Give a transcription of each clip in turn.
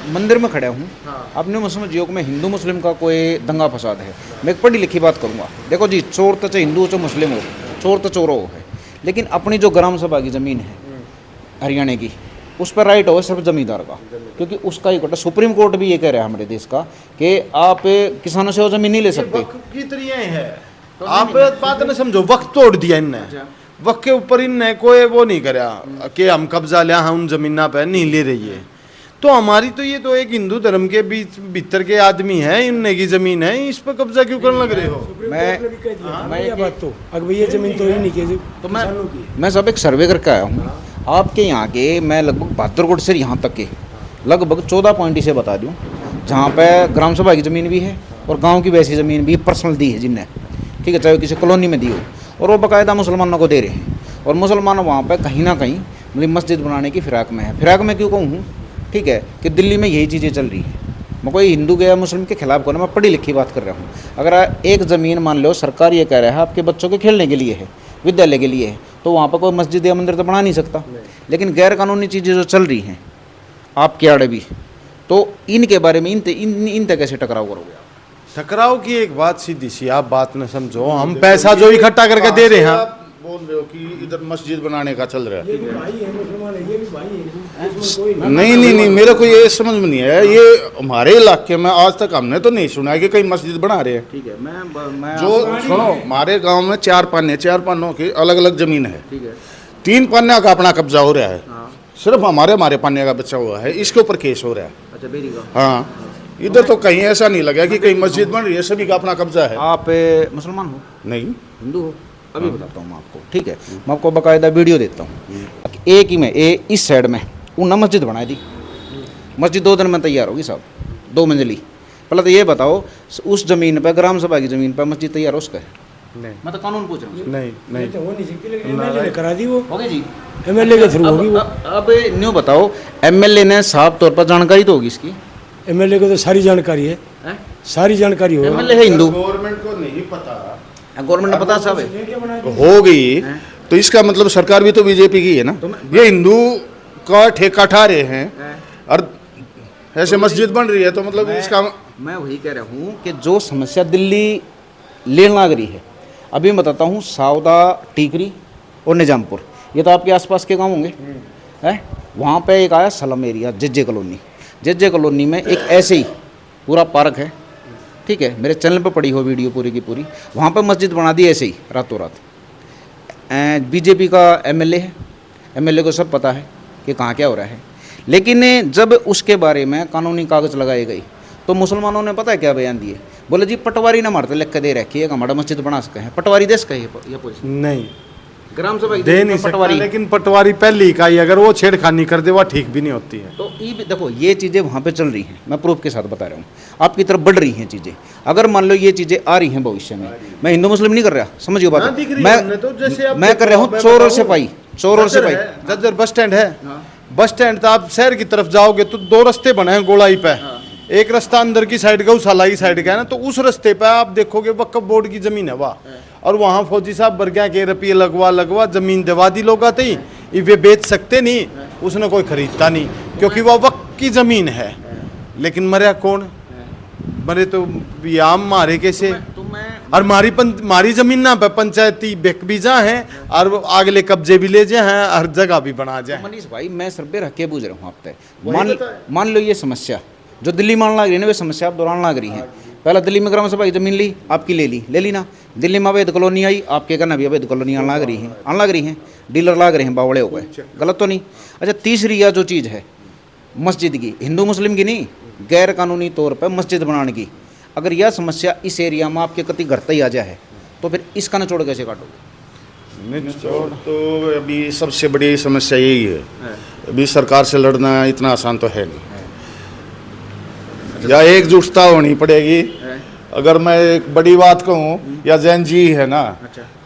मंदिर में खड़ा हूँ, हाँ। आपने मुझे समझियो कि मैं हिंदू मुस्लिम का कोई दंगा फसाद है। मैं एक पढ़ी लिखी बात करूँगा। देखो जी, चोर तो चाहे हिंदू हो चाहे मुस्लिम हो, चोर तो चोर हो है, लेकिन अपनी जो ग्राम सभा की ज़मीन है हरियाणा की, उस पर राइट हो सिर्फ जमींदार का, क्योंकि उसका ही कोटा। सुप्रीम कोर्ट भी ये कह रहा है हमारे देश का कि आप किसानों से वो ज़मीन नहीं ले सकते। वक्फ की तरह है। आप बात न समझो, वक्त तोड़ दिया इनने। वक्त के ऊपर इनने कोई वो नहीं करा कि हम कब्जा लिया, हम जमीना पे नहीं ले रही है। तो हमारी तो ये तो एक हिंदू धर्म के बीच भीतर के आदमी है, इनने की जमीन है, इस पर कब्जा क्यों करने लग रहे हो? मैं ये बात तो अगर ये जमीन तो ही नहीं की, तो मैं सब एक सर्वे करके आया हूँ आपके यहाँ के। मैं लगभग बहादुरगढ़ से यहाँ तक के लगभग 14 पॉइंट इसे बता दूँ, जहाँ पे ग्राम सभा की ज़मीन भी है और गांव की वैसी ज़मीन भी पर्सनल दी है जिनने, ठीक है, चाहे किसी कॉलोनी में दी हो, और वो बाकायदा मुसलमानों को दे रहे हैं। और मुसलमान वहाँ पे कहीं ना कहीं मतलब मस्जिद बनाने की फिराक में है। फिराक में क्यों कहूँ, ठीक है, कि दिल्ली में यही चीज़ें चल रही हैं। मैं कोई हिंदू या मुस्लिम के खिलाफ को ना, मैं पढ़ी लिखी बात कर रहा हूँ। अगर एक ज़मीन मान लो सरकार ये कह रहा है आपके बच्चों के खेलने के लिए है, विद्यालय के लिए है, तो वहाँ पर कोई मस्जिद या मंदिर तो बना नहीं सकता। लेकिन गैर कानूनी चीज़ें जो चल रही हैं आपके आड़े भी, तो इनके बारे में इन तक कैसे टकराव करोगे आप? टकराव की एक बात सीधी सी, आप बात न समझो। हम पैसा जो इकट्ठा करके दे रहे हैं, आप बोल रहे हो कि इधर मस्जिद बनाने का चल रहा है। ये भी भाई है, मुसलमान है, ये भी भाई है, इसमें कोई नहीं नहीं नहीं, मेरे को ये समझ में नहीं है। ये हमारे इलाके में आज तक हमने तो नहीं सुना है कि कहीं मस्जिद बना रहे हैं। ठीक है, मैं जो सुनो, हमारे गांव में 4 पान्नों की अलग अलग जमीन है। ठीक है, 3 पान्ने का अपना कब्जा हो रहा है, हाँ, सिर्फ हमारे पान्ने का बचा हुआ है, इसके ऊपर केस हो रहा है। अच्छा बेरी का। हाँ, इधर तो कहीं ऐसा नहीं लगा कि कहीं मस्जिद बन रही है, सभी का अपना कब्जा है। आप मुसलमान हो, नहीं, हिंदू हो? अभी बताता हूँ मैं आपको, ठीक है, मैं आपको बाकायदा वीडियो देता हूँ। एक ही में इस साइड में उन्होंने मस्जिद बना दी। मस्जिद 2 दिन में तैयार होगी साहब, 2 मंजिली। पहले तो ये बताओ, उस ज़मीन पर, ग्राम सभा की ज़मीन पर मस्जिद तैयार हो उसका है? नहीं मैं तो कानून पूछ रहा हूँ। नहीं नहीं, तो हो नहीं सकती, लेकिन एमएलए ने करा दी, वो हो गई जी, एमएलए के थ्रू होगी वो। अब न्यू बताओ, एमएलए ने साफ तौर पर जानकारी तो होगी इसकी? एमएलए को तो सारी जानकारी है, सारी जानकारी होगी। एमएलए है हिंदू, गवर्नमेंट को नहीं पता, गवर्नमेंट ने पता सब है। हो गई तो इसका मतलब सरकार भी तो बीजेपी की है ना। ये हिंदू का ठेका ठा रहे हैं और ऐसे मस्जिद बन रही है, तो मतलब इसका मैं वही कह रहा हूँ कि जो समस्या दिल्ली लेन लाग रही है, अभी मैं बताता हूँ, सावदा, टीकरी और निजामपुर, ये तो आपके आसपास के गांव होंगे, हैं? वहाँ पे एक आया slum area, JJ colony. JJ colony में एक ऐसे ही पूरा पार्क है, ठीक है, मेरे चैनल पे पड़ी हो वीडियो पूरी की पूरी। वहाँ पे मस्जिद बना दी ऐसे ही रातों रात। बीजेपी का एमएलए है, एमएलए को सब पता है कि कहाँ क्या हो रहा है। लेकिन जब उसके बारे में कानूनी कागज़ लगाए गए तो मुसलमानों ने पता है क्या बयान दिए? बोले जी पटवारी ना मारते लिख के दे रखी है, हमारा मस्जिद बना सके हैं। पटवारी दे सके ये पोजीशन? नहीं ग्राम सभा दे नहीं सकता, लेकिन पटवारी पहली इकाई अगर वो छेड़खानी कर दे, वह ठीक भी नहीं होती है। तो ये देखो, ये चीज़ें वहाँ पे चल रही हैं, मैं प्रूफ के साथ बता रहा हूँ, आपकी तरफ बढ़ रही हैं चीज़ें। अगर मान लो ये चीज़ें आ रही हैं भविष्य में, मैं हिंदू मुस्लिम नहीं कर रहा, समझिए बात, मैं कर रहा हूँ चोर और सिपाही, चोर और सिपाही। जज्जर बस स्टैंड है, बस स्टैंड तो आप शहर की तरफ जाओगे तो 2 रास्ते बने हैं गोलाई पे। एक रास्ता अंदर की साइड गौशाला की साइड का है ना, तो उस रास्ते पे आप देखोगे वक्फ बोर्ड की जमीन है वहाँ, और वहाँ फौजी साहब बरगया के रुपये लगवा जमीन दिवा दी लोग आते ही, वे बेच सकते नहीं, उसने कोई खरीदता नहीं, क्योंकि वह वक्फ की जमीन है। लेकिन मरे कौन? मरे तो आम मारे कैसे? और मारी जमीन ना पे पंचायती बेकबीजा है, और अगले कब्जे भी ले जाए हैं, हर जगह भी बना जाए। मनीष भाई, मैं सर्वे रख के पूछ रहा हूँ आपसे, मान लो ये समस्या जो दिल्ली में आने लग रही है ना, वे समस्या आप दौरान लग रही है। पहला दिल्ली में ग्राम सभा की जमीन ली, आपकी ले ली ना। दिल्ली में अवैध कॉलोनी आई, आपके कहना भी अवैध कॉलोनी आने लग रही हैं, डीलर लाग रहे हैं, बावड़े हो गए, गलत तो नहीं? अच्छा, तीसरी या जो चीज़ है मस्जिद की, हिंदू मुस्लिम की नहीं, गैर कानूनी तौर पर मस्जिद बनाने की, अगर यह समस्या इस एरिया में आपके कति घर तक आ जाए तो फिर इसका निचोड़ कैसे काटोगे? निचोड़ तो अभी सबसे बड़ी समस्या यही है, अभी सरकार से लड़ना इतना आसान तो है नहीं, या एकजुटता होनी पड़ेगी। अगर मैं एक बड़ी बात कहूँ, या जैन जी है ना,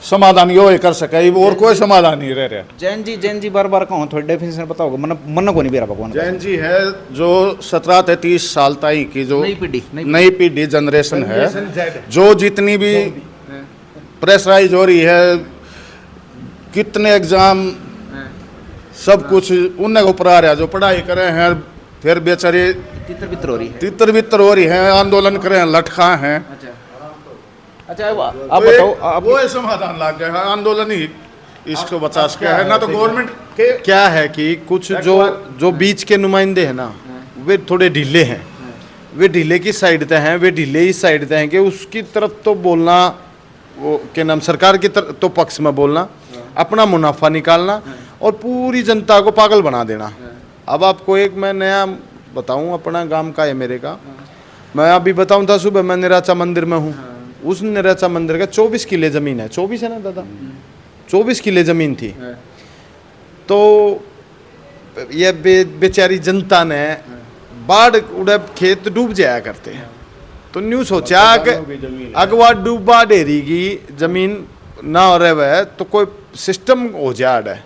समाधान यो कर सके, और कोई समाधान नहीं रह रहा। जैन जी बार कहूँ, थोड़ी डेफिनेशन बताओगे? मन को नहीं बेरा भगवान। जैन जी है जो 17 से 30 साल तक की जो नई पीढ़ी जनरेशन है, जो जितनी भी प्रेशराइज हो रही है, कितने एग्जाम सब कुछ उनके ऊपर आ रहा है, जो पढ़ाई करे हैं फिर बेचारे तितर बितर हो रही है। तितर बितर हो रही है, आंदोलन करें, लटका हैं। अच्छा आप बताओ आप वो समाधान लाग गया है, आंदोलन ही इसको बचा सका है, ना तो गवर्नमेंट के। क्या है कि कुछ जो बीच के नुमाइंदे हैं ना, वे थोड़े ढीले हैं। वे ढीले की साइड पे हैं, वे ढीले इस साइड पे हैं कि उसकी तरफ तो बोलना, वो क्या नाम, सरकार की तरफ तो पक्ष में बोलना, अपना मुनाफा निकालना और पूरी जनता को पागल बना देना। अब आपको एक मैं नया बताऊं, अपना गांव का है मेरे का, मैं अभी बताऊं था, सुबह मैं निराचा मंदिर में हूँ। उस निराचा मंदिर का 24 किले जमीन है, 24 है ना दादा, 24 किले जमीन थी। तो ये बेचारी जनता ने बाढ़ उड़े खेत डूब जाया करते हैं, तो न्यू सोचा कि अगवा डूबा डेरी की जमीन ना हो रहे वह तो कोई सिस्टम हो जाए।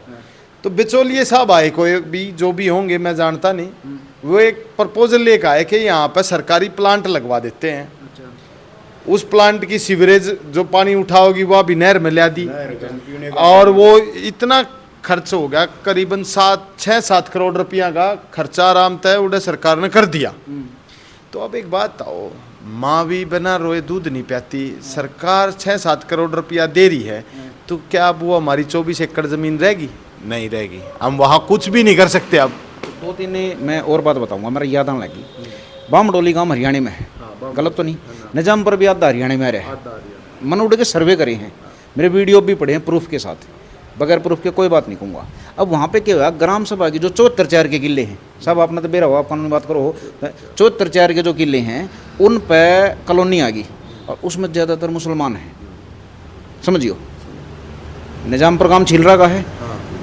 तो बिचौलिए साहब आए, कोई भी जो भी होंगे मैं जानता नहीं, वो एक प्रपोजल लेकर आए कि यहाँ पर सरकारी प्लांट लगवा देते हैं। उस प्लांट की सीवरेज जो पानी उठाओगी वो अभी नहर में ला दी, और वो इतना खर्च हो गया, करीबन 6-7 करोड़ रुपया का खर्चा आराम तय उड़े सरकार ने कर दिया। तो अब एक बात आओ, माँ भी बिना रोए दूध नहीं पियाती, सरकार 6-7 करोड़ रुपया दे रही है, तो क्या अब वो हमारी 24 एकड़ जमीन रहेगी? नहीं रहेगी, हम वहाँ कुछ भी नहीं कर सकते। अब 2-3 मैं और बात बताऊंगा, मेरा याद आने लगी। बामडोली गांव हरियाणा में है, गलत तो नहीं? निजाम पर भी आधा हरियाणा में रहे, मन उड़ के सर्वे करे हैं, मेरे वीडियो भी पड़े हैं प्रूफ के साथ, बगैर प्रूफ के कोई बात नहीं कहूँगा। अब वहाँ पे क्या हुआ, ग्राम सभा की जो 74 के किले हैं, सब आपने तो बेरा हुआ कानूनी बात करो, 74 के जो किले हैं उन पर कॉलोनी आ गई, और उसमें ज़्यादातर मुसलमान हैं, समझियो। निजामपुर गांव छिलरा का है,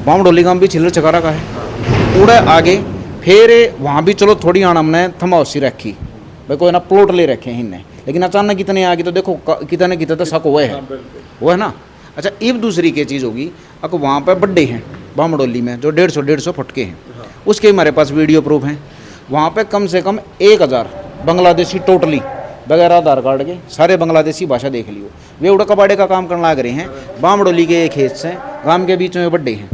बामडोली गांव भी छिलर चकारा का है, उड़े आगे फिर वहाँ भी चलो थोड़ी आना हमने थमाउसी रखी, भाई कोई ना प्लॉट ले रखे हैं इनने, लेकिन अचानक कितने आ गए तो देखो कितने तो शक हुए है, वो है ना। अच्छा, अब दूसरी क्या चीज़ होगी, अब वहाँ पर बड्डे हैं बामडोली में जो 150 फुट के हैं, उसके हमारे पास वीडियो प्रूफ हैं। वहाँ पे कम से कम 1000 बांग्लादेशी टोटली बगैर आधार कार्ड के, सारे बांग्लादेशी भाषा देख लियो, वे उड़ा कबाड़े का काम करने लग रहे हैं। बामडोली के एक खेत से गांव के बीच में बड्डे हैं,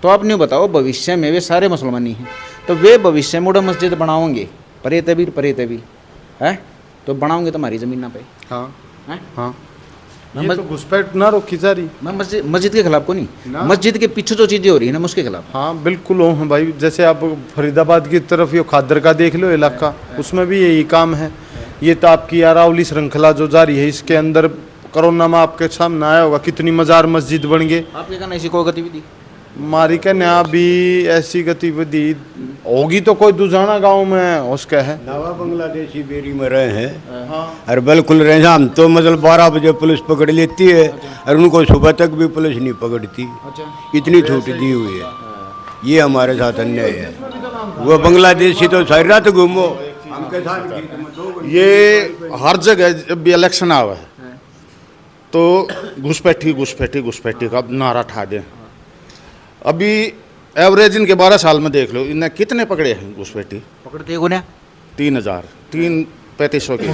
तो आप नहीं बताओ भविष्य में वे सारे मुसलमानी हैं, तो वे भविष्य में उड़ा मस्जिद बनाओगे परेते भी है, तो बनाओगे तुम्हारी ज़मीन ना पे। हाँ हैं? हाँ, ये तो घुसपैठ ना रोकी जा रही। मैं मस्जिद के खिलाफ को नहीं, मस्जिद के पीछे जो चीज़ें हो रही है ना मैं उसके खिलाफ। हाँ बिल्कुल हो भाई, जैसे आप फरीदाबाद की तरफ ये खादर का देख लो इलाका, उसमें भी यही काम है। ये तो आपकी अरावली श्रृंखला जो जारी है, इसके अंदर कोरोना में आपके सामने आया होगा कितनी मजार मस्जिद बन गए। आपके कहना ऐसी कोई गतिविधि मारी का नया भी ऐसी गतिविधि होगी तो कोई दुजाना गांव में उसका है। नवा बांग्लादेशी बेरी में रहे हैं और बिल्कुल रहे हैं। हम तो मतलब 12 बजे पुलिस पकड़ लेती है और उनको सुबह तक भी पुलिस नहीं पकड़ती। इतनी छूट दी हुई है, ये हमारे साथ अन्याय है। वो बांग्लादेशी तो सारी रात घूमो, हमके साथ ये हर जगह जब भी इलेक्शन आवा है तो घुसपैठी का नारा ठा दें। अभी एवरेज इनके 12 साल में देख लो, इन्हें कितने पकड़े हैं घुसपैठी? पकड़ते हो ना 3500 के।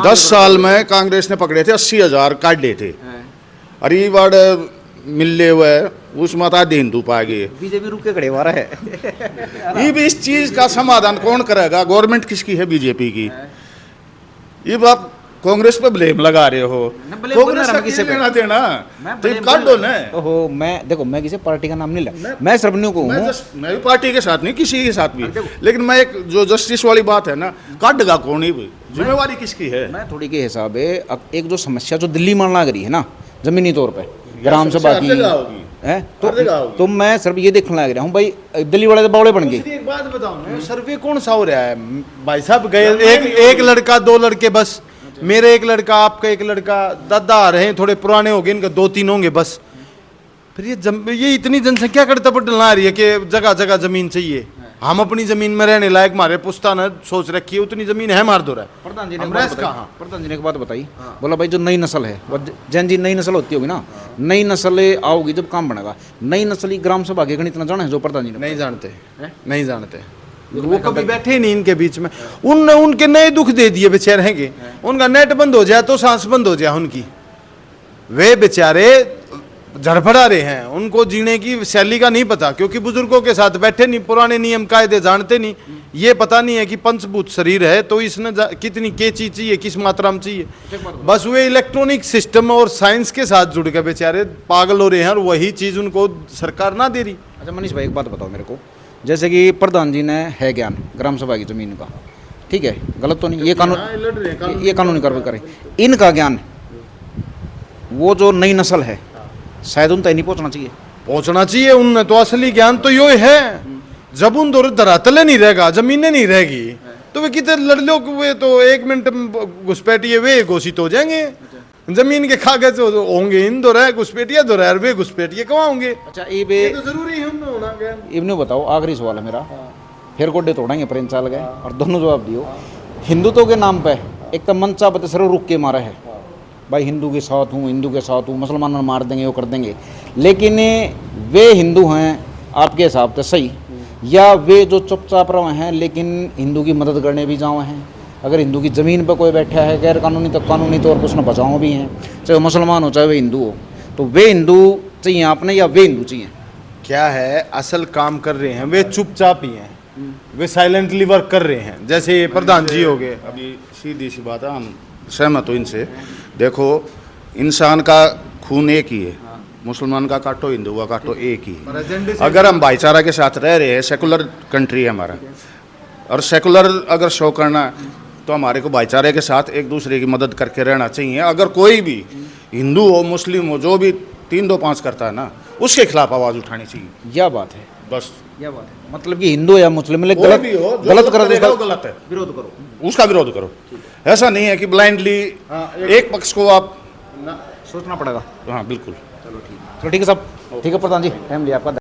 10 साल में कांग्रेस ने पकड़े थे 80,000 काट लिए थे। अरे बार मिलने हुए उस माता हिंदू पा गए, बीजेपी रुक के खड़े हुआ रहा है। ये भी इस चीज का समाधान कौन करेगा? गवर्नमेंट किसकी है? बीजेपी की। ये बात कांग्रेस पे ब्लेम लगा रहे हो, कांग्रेस का किसे लेना देना? तो काट दो ना। ओहो, मैं देखो मैं किसी पार्टी का नाम नहीं लिया, मैं सर्वन्यू को हूँ। मैं भी पार्टी के साथ नहीं, किसी के साथ भी, लेकिन मैं एक जो जस्टिस वाली बात है ना, काट देगा कौन ही, जिम्मेवारी किसकी है? मैं थोड़ी के हिसाब है एक जो समस्या जो दिल्ली में लग रही है ना जमीनी तौर पे ग्राम सभा की है, तो मैं सिर्फ ये देखने लग रहा हूँ भाई दिल्ली वाले तो बावड़े बन गए। एक बात बताओ ना, सर्वे कौन सा हो रहा है भाई साहब? गए एक लड़का 2 लड़के बस, मेरे एक लड़का आपका एक लड़का, दादा आ रहे हैं थोड़े पुराने हो गए, इनका 2-3 होंगे बस। फिर ये इतनी जनसंख्या करता पर डलना रही है कि जगह जगह जमीन चाहिए। हम अपनी जमीन में रहने लायक हमारे पुश्ता ने सोच रखी है, उतनी जमीन है मार दो रहा है। प्रधान जी ने एक बात बताई, बोला भाई जो नई नस्ल है वो जैन जी नई नस्ल होती होगी ना, नई नस्ल आओगी जब काम बनेगा। नई नस्ल ग्राम सभा के गणित जाना है जो प्रधान जी ने नहीं जानते वो कभी बैठे नहीं इनके बीच में। उनके नए दुख दे दिए बेचारे हैं, उनका नेट बंद हो जाए तो सांस बंद हो जाए उनकी। वे बेचारे झड़फड़ा रहे हैं, उनको जीने की शैली का नहीं पता, क्योंकि बुजुर्गों के साथ बैठे नहीं, पुराने नियम कायदे जानते नहीं, ये पता नहीं है कि पंचभूत शरीर है तो इसने कितनी के चीज चाहिए, किस मात्रा में चाहिए। बस वे इलेक्ट्रॉनिक सिस्टम और साइंस के साथ जुड़ के बेचारे पागल हो रहे हैं, और वही चीज उनको सरकार ना दे रही। अच्छा मनीष भाई एक बात बताओ मेरे को, जैसे कि प्रधान जी ने है ज्ञान ग्राम सभा की जमीन का, ठीक है, गलत तो नहीं, ये कानून ये कानूनी कार्रवाई करें, इनका ज्ञान वो जो नई नस्ल है शायद उन तक नहीं पहुंचना चाहिए। पहुंचना चाहिए उनने, तो असली ज्ञान तो यो है। जब उन दो धरातले नहीं रहेगा, जमीनें नहीं रहेगी, तो वे कितने लड़लों को वे तो 1 मिनट में घुसपैठिए वे घोषित हो जाएंगे। जमीन के कागज होंगे इन दो रहे घुसपैठिया दो रहे, वे घुसपैठिए कहाँ होंगे। अच्छा ये तो जरूरी है उनमें होना ज्ञान। इब्ने बताओ, आखिरी सवाल है मेरा, फिर गोड्डे तोड़ेंगे प्रेम चाल गए, और दोनों जवाब दियो। हिंदुत्व के नाम पे एक तो मन चाहते सर रुक के मारा है, भाई हिंदू के साथ हूँ, हिंदू के साथ हूँ, मुसलमानों मार देंगे वो कर देंगे, लेकिन वे हिंदू हैं आपके हिसाब से सही, या वे जो चुपचाप रहे हैं लेकिन हिंदू की मदद करने भी जाओ हैं? अगर हिंदू की ज़मीन पर कोई बैठा है गैर कानूनी तो कानूनी तौर पर उसने बचाओ भी हैं, चाहे वो मुसलमान हो चाहे वे हिंदू हो, तो वे हिंदू चाहिए आपने या वे हिंदू चाहिए? क्या है, असल काम कर रहे हैं वे चुपचाप ही हैं, वे साइलेंटली वर्क कर रहे हैं, जैसे ये प्रधान जी हो गए। अभी सीधी सी बात है, हम सहमत हो इनसे। देखो इंसान का खून एक ही है, मुसलमान का काटो हिंदू का काटो एक ही है। अगर हम भाईचारा के साथ रह रहे हैं, सेकुलर कंट्री है हमारा, और सेकुलर अगर शो करना है, तो हमारे को भाईचारे के साथ एक दूसरे की मदद करके रहना चाहिए। अगर कोई भी हिंदू हो मुस्लिम हो जो भी 3 2 5 करता है ना, उसके खिलाफ आवाज़ उठानी चाहिए। यह बात है, बस यह बात है, मतलब कि हिंदू या मुस्लिम में कोई गलत भी हो, जो गलत करेगा वो कर गलत है, विरोध करो, उसका विरोध करो। ऐसा नहीं है कि ब्लाइंडली एक पक्ष को आप, सोचना पड़ेगा। हाँ बिल्कुल। चलो ठीक है साहब, ठीक है प्रधान जी, टाइम लिया आपका।